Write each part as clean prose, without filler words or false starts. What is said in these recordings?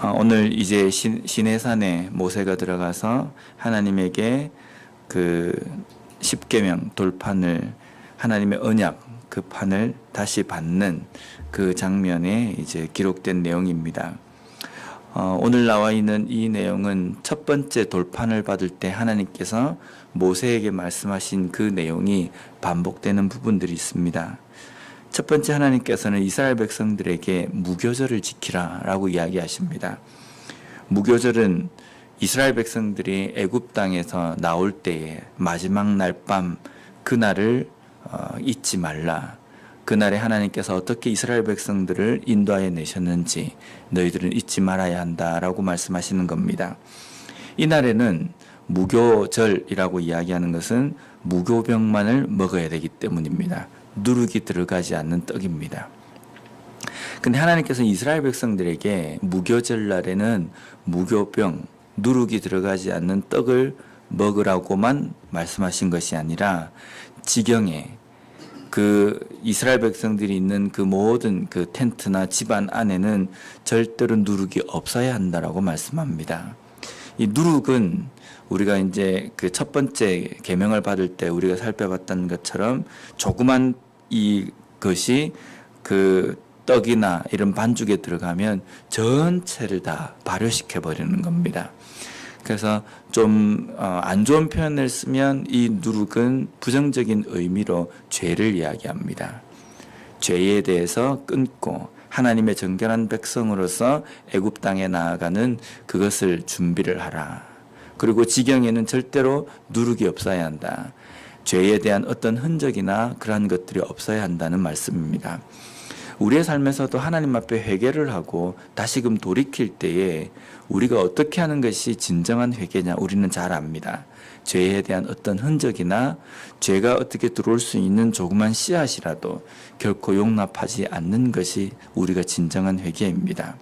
오늘 이제 시내산에 모세가 들어가서 하나님에게 그 십계명 돌판을, 하나님의 언약 그 판을 다시 받는 그 장면에 이제 기록된 내용입니다. 오늘 나와 있는 이 내용은 첫 번째 돌판을 받을 때 하나님께서 모세에게 말씀하신 그 내용이 반복되는 부분들이 있습니다. 첫 번째, 하나님께서는 이스라엘 백성들에게 무교절을 지키라 라고 이야기하십니다. 무교절은 이스라엘 백성들이 애굽 땅에서 나올 때에 마지막 날 밤 그날을 잊지 말라. 그날에 하나님께서 어떻게 이스라엘 백성들을 인도하여 내셨는지 너희들은 잊지 말아야 한다라고 말씀하시는 겁니다. 이날에는 무교절이라고 이야기하는 것은 무교병만을 먹어야 되기 때문입니다. 누룩이 들어가지 않는 떡입니다. 근데 하나님께서 이스라엘 백성들에게 무교절 날에는 무교병, 누룩이 들어가지 않는 떡을 먹으라고만 말씀하신 것이 아니라 지경에 그 이스라엘 백성들이 있는 그 모든 그 텐트나 집안 안에는 절대로 누룩이 없어야 한다라고 말씀합니다. 이 누룩은 우리가 이제 그 첫 번째 계명을 받을 때 우리가 살펴봤던 것처럼 조그만 이것이 그 떡이나 이런 반죽에 들어가면 전체를 다 발효시켜 버리는 겁니다. 그래서 좀 안 좋은 표현을 쓰면 이 누룩은 부정적인 의미로 죄를 이야기합니다. 죄에 대해서 끊고 하나님의 정결한 백성으로서 애굽 땅에 나아가는 그것을 준비를 하라. 그리고 지경에는 절대로 누룩이 없어야 한다. 죄에 대한 어떤 흔적이나 그러한 것들이 없어야 한다는 말씀입니다. 우리의 삶에서도 하나님 앞에 회개를 하고 다시금 돌이킬 때에 우리가 어떻게 하는 것이 진정한 회개냐 우리는 잘 압니다. 죄에 대한 어떤 흔적이나 죄가 어떻게 들어올 수 있는 조그만 씨앗이라도 결코 용납하지 않는 것이 우리가 진정한 회개입니다.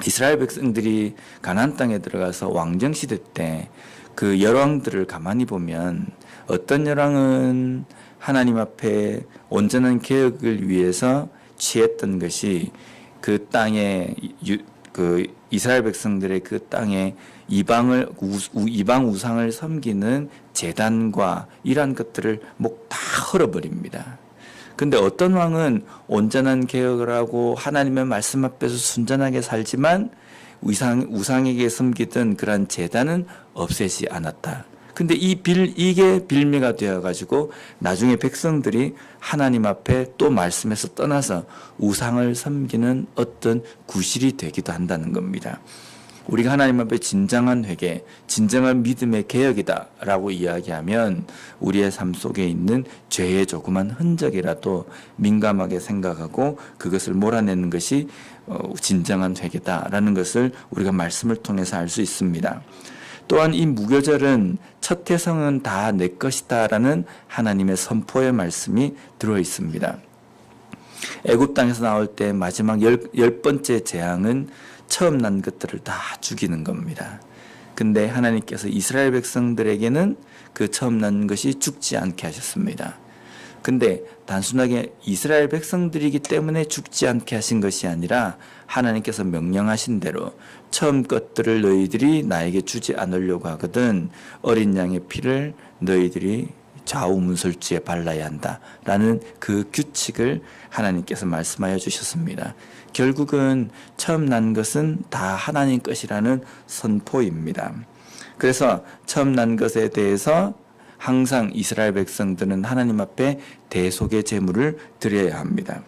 이스라엘 백성들이 가나안 땅에 들어가서 왕정 시대 때 그 열왕들을 가만히 보면 어떤 열왕은 하나님 앞에 온전한 개혁을 위해서 취했던 것이 그 땅에 그 이스라엘 백성들의 그 땅에 이방 우상을 섬기는 제단과 이러한 것들을 다 헐어버립니다. 근데 어떤 왕은 온전한 개혁을 하고 하나님의 말씀 앞에서 순전하게 살지만 우상에게 섬기던 그러한 제단은 없애지 않았다. 근데 이게 빌미가 되어가지고 나중에 백성들이 하나님 앞에 또 말씀에서 떠나서 우상을 섬기는 어떤 구실이 되기도 한다는 겁니다. 우리가 하나님 앞에 진정한 회개, 진정한 믿음의 개혁이다라고 이야기하면 우리의 삶 속에 있는 죄의 조그만 흔적이라도 민감하게 생각하고 그것을 몰아내는 것이 진정한 회개다라는 것을 우리가 말씀을 통해서 알 수 있습니다. 또한 이 무교절은 첫 태성은 다 내 것이다라는 하나님의 선포의 말씀이 들어 있습니다. 애굽 땅에서 나올 때 마지막 열 번째 재앙은 처음 난 것들을 다 죽이는 겁니다. 근데 하나님께서 이스라엘 백성들에게는 그 처음 난 것이 죽지 않게 하셨습니다. 근데 단순하게 이스라엘 백성들이기 때문에 죽지 않게 하신 것이 아니라 하나님께서 명령하신 대로 처음 것들을 너희들이 나에게 주지 않으려고 하거든 어린 양의 피를 너희들이 좌우 문설주에 발라야 한다라는 그 규칙을 하나님께서 말씀하여 주셨습니다. 결국은 처음 난 것은 다 하나님 것이라는 선포입니다. 그래서 처음 난 것에 대해서 항상 이스라엘 백성들은 하나님 앞에 대속의 제물을 드려야 합니다.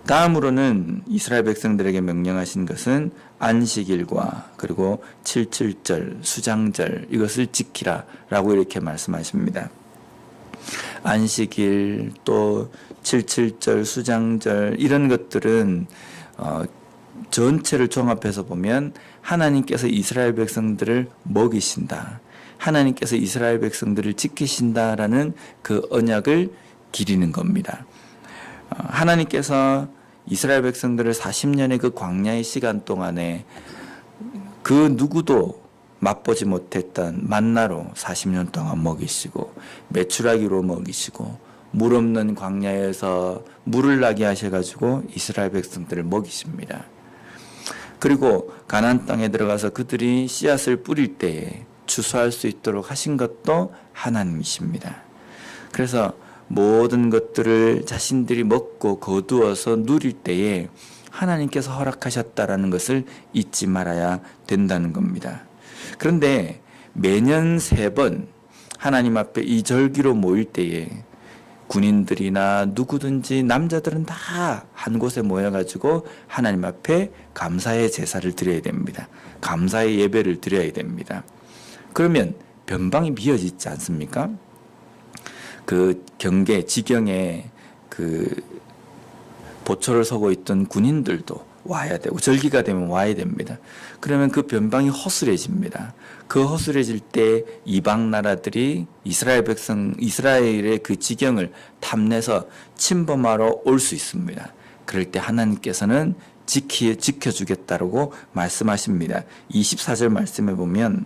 다음으로는 이스라엘 백성들에게 명령하신 것은 안식일과 그리고 칠칠절, 수장절 이것을 지키라 라고 이렇게 말씀하십니다. 안식일 또 칠칠절, 수장절 이런 것들은 전체를 종합해서 보면 하나님께서 이스라엘 백성들을 먹이신다. 하나님께서 이스라엘 백성들을 지키신다라는 그 언약을 기리는 겁니다. 하나님께서 이스라엘 백성들을 40년의 그 광야의 시간 동안에 그 누구도 맛보지 못했던 만나로 40년 동안 먹이시고 메추라기로 먹이시고 물 없는 광야에서 물을 나게 하셔가지고 이스라엘 백성들을 먹이십니다. 그리고 가나안 땅에 들어가서 그들이 씨앗을 뿌릴 때에 추수할 수 있도록 하신 것도 하나님이십니다. 그래서 모든 것들을 자신들이 먹고 거두어서 누릴 때에 하나님께서 허락하셨다라는 것을 잊지 말아야 된다는 겁니다. 그런데 매년 3번 하나님 앞에 이 절기로 모일 때에 군인들이나 누구든지 남자들은 다 한 곳에 모여가지고 하나님 앞에 감사의 제사를 드려야 됩니다. 감사의 예배를 드려야 됩니다. 그러면 변방이 비어지지 않습니까? 그 경계, 지경에 그 보초를 서고 있던 군인들도 와야 되고 절기가 되면 와야 됩니다. 그러면 그 변방이 허술해집니다. 그 허술해질 때 이방 나라들이 이스라엘 백성, 이스라엘의 그 지경을 탐내서 침범하러 올 수 있습니다. 그럴 때 하나님께서는 지켜주겠다라고 말씀하십니다. 24절 말씀에 보면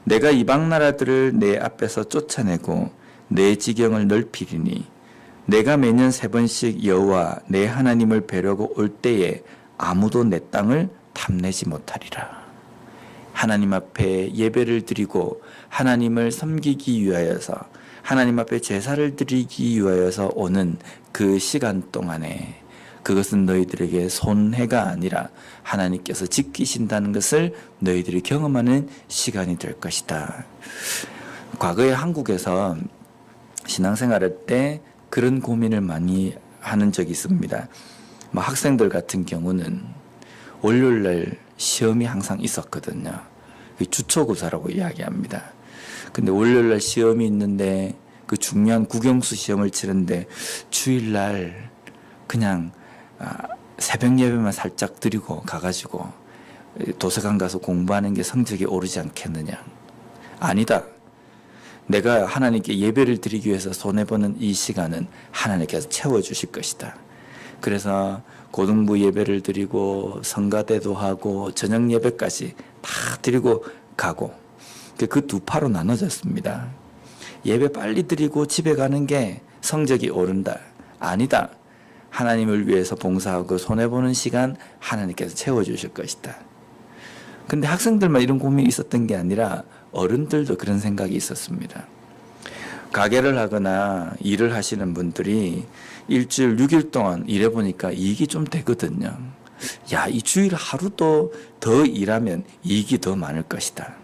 내가 이방 나라들을 내 앞에서 쫓아내고 내 지경을 넓히리니 내가 매년 3번씩 여호와 내 하나님을 뵈려고 올 때에 아무도 내 땅을 탐내지 못하리라. 하나님 앞에 예배를 드리고 하나님을 섬기기 위하여서 하나님 앞에 제사를 드리기 위하여서 오는 그 시간 동안에 그것은 너희들에게 손해가 아니라 하나님께서 지키신다는 것을 너희들이 경험하는 시간이 될 것이다. 과거에 한국에서 신앙생활할 때 그런 고민을 많이 하는 적이 있습니다. 학생들 같은 경우는 월요일날 시험이 항상 있었거든요. 주초고사라고 이야기합니다. 근데 월요일날 시험이 있는데 그 중요한 국영수 시험을 치는데 주일날 그냥 새벽 예배만 살짝 드리고 가가지고 도서관 가서 공부하는 게 성적이 오르지 않겠느냐. 아니다. 내가 하나님께 예배를 드리기 위해서 손해보는 이 시간은 하나님께서 채워주실 것이다. 그래서 고등부 예배를 드리고 성가대도 하고 저녁 예배까지 다 드리고 가고 그 두 파로 나눠졌습니다. 예배 빨리 드리고 집에 가는 게 성적이 오른다. 아니다. 하나님을 위해서 봉사하고 손해보는 시간 하나님께서 채워주실 것이다. 근데 학생들만 이런 고민이 있었던 게 아니라 어른들도 그런 생각이 있었습니다. 가게를 하거나 일을 하시는 분들이 일주일 6일 동안 일해보니까 이익이 좀 되거든요. 야, 이 주일 하루도 더 일하면 이익이 더 많을 것이다.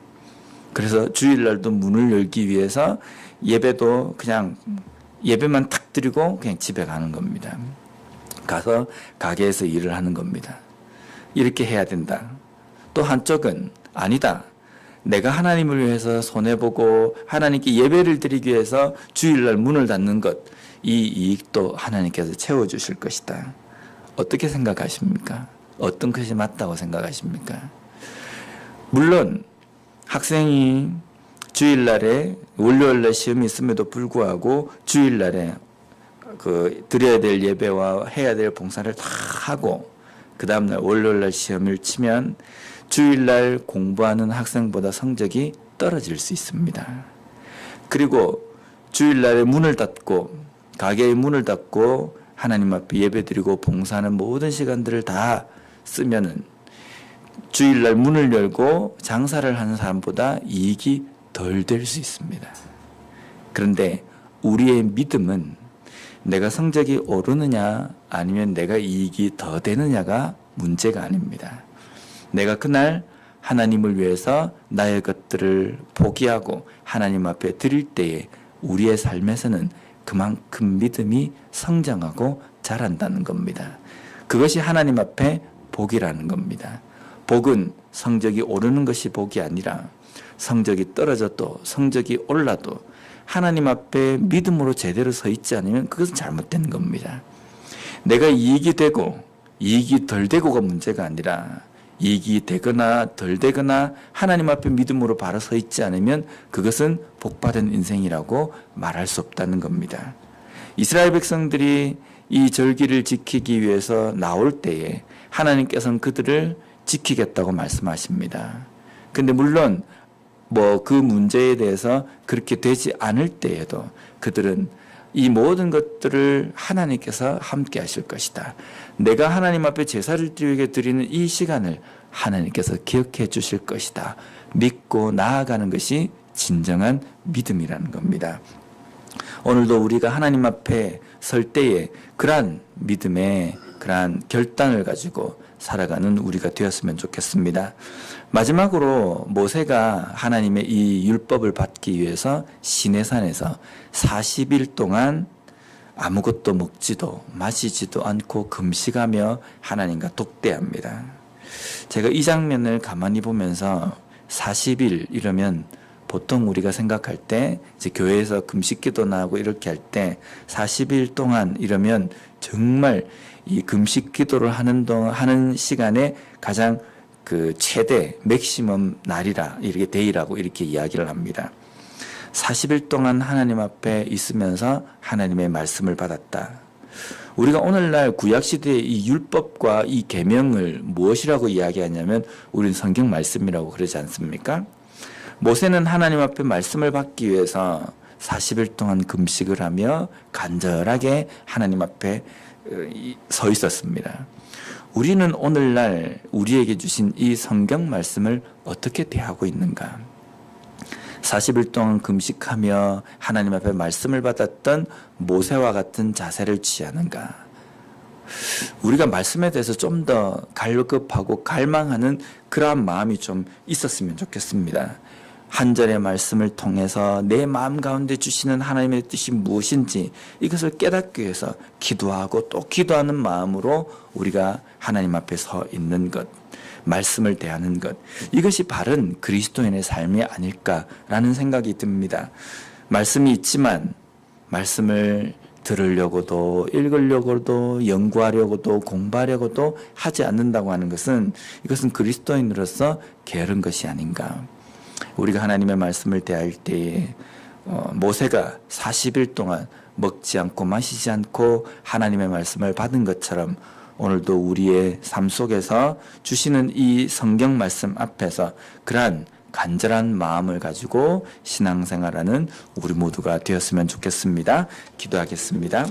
그래서 주일날도 문을 열기 위해서 예배도 그냥 예배만 탁 드리고 그냥 집에 가는 겁니다. 가서 가게에서 일을 하는 겁니다. 이렇게 해야 된다. 또 한쪽은 아니다. 내가 하나님을 위해서 손해보고 하나님께 예배를 드리기 위해서 주일날 문을 닫는 것, 이 이익도 하나님께서 채워주실 것이다. 어떻게 생각하십니까? 어떤 것이 맞다고 생각하십니까? 물론 학생이 주일날에 월요일날 시험이 있음에도 불구하고 주일날에 드려야 될 예배와 해야 될 봉사를 다 하고 그 다음날 월요일날 시험을 치면 주일날 공부하는 학생보다 성적이 떨어질 수 있습니다. 그리고 주일날에 문을 닫고 가게의 문을 닫고 하나님 앞에 예배드리고 봉사하는 모든 시간들을 다 쓰면은 주일날 문을 열고 장사를 하는 사람보다 이익이 덜 될 수 있습니다. 그런데 우리의 믿음은 내가 성적이 오르느냐 아니면 내가 이익이 더 되느냐가 문제가 아닙니다. 내가 그날 하나님을 위해서 나의 것들을 포기하고 하나님 앞에 드릴 때에 우리의 삶에서는 그만큼 믿음이 성장하고 자란다는 겁니다. 그것이 하나님 앞에 복이라는 겁니다. 복은 성적이 오르는 것이 복이 아니라 성적이 떨어져도 성적이 올라도 하나님 앞에 믿음으로 제대로 서 있지 않으면 그것은 잘못된 겁니다. 내가 이익이 되고 이익이 덜 되고가 문제가 아니라 이익이 되거나 덜 되거나 하나님 앞에 믿음으로 바로 서 있지 않으면 그것은 복받은 인생이라고 말할 수 없다는 겁니다. 이스라엘 백성들이 이 절기를 지키기 위해서 나올 때에 하나님께서는 그들을 지키겠다고 말씀하십니다. 근데 물론 그 문제에 대해서 그렇게 되지 않을 때에도 그들은 이 모든 것들을 하나님께서 함께 하실 것이다. 내가 하나님 앞에 제사를 드리게 드리는 이 시간을 하나님께서 기억해 주실 것이다. 믿고 나아가는 것이 진정한 믿음이라는 겁니다. 오늘도 우리가 하나님 앞에 설 때에 그러한 믿음의 그러한 결단을 가지고 살아가는 우리가 되었으면 좋겠습니다. 마지막으로 모세가 하나님의 이 율법을 받기 위해서 시내산에서 40일 동안 아무것도 먹지도 마시지도 않고 금식하며 하나님과 독대합니다. 제가 이 장면을 가만히 보면서 40일 이러면 보통 우리가 생각할 때 이제 교회에서 금식 기도나 하고 이렇게 할 때 40일 동안 이러면 정말 이 금식 기도를 하는 시간에 가장 그 최대 맥시멈 날이라 이렇게 데이라고 이렇게 이야기를 합니다. 40일 동안 하나님 앞에 있으면서 하나님의 말씀을 받았다. 우리가 오늘날 구약시대의 이 율법과 이 계명을 무엇이라고 이야기하냐면 우리는 성경 말씀이라고 그러지 않습니까? 모세는 하나님 앞에 말씀을 받기 위해서 40일 동안 금식을 하며 간절하게 하나님 앞에 서 있었습니다. 우리는 오늘날 우리에게 주신 이 성경 말씀을 어떻게 대하고 있는가? 40일 동안 금식하며 하나님 앞에 말씀을 받았던 모세와 같은 자세를 취하는가? 우리가 말씀에 대해서 좀 더 갈급하고 갈망하는 그러한 마음이 좀 있었으면 좋겠습니다. 한 절의 말씀을 통해서 내 마음 가운데 주시는 하나님의 뜻이 무엇인지 이것을 깨닫기 위해서 기도하고 또 기도하는 마음으로 우리가 하나님 앞에 서 있는 것, 말씀을 대하는 것, 이것이 바른 그리스도인의 삶이 아닐까라는 생각이 듭니다. 말씀이 있지만 말씀을 들으려고도 읽으려고도 연구하려고도 공부하려고도 하지 않는다고 하는 것은 이것은 그리스도인으로서 게으른 것이 아닌가. 우리가 하나님의 말씀을 대할 때에 모세가 40일 동안 먹지 않고 마시지 않고 하나님의 말씀을 받은 것처럼 오늘도 우리의 삶 속에서 주시는 이 성경 말씀 앞에서 그러한 간절한 마음을 가지고 신앙생활하는 우리 모두가 되었으면 좋겠습니다. 기도하겠습니다.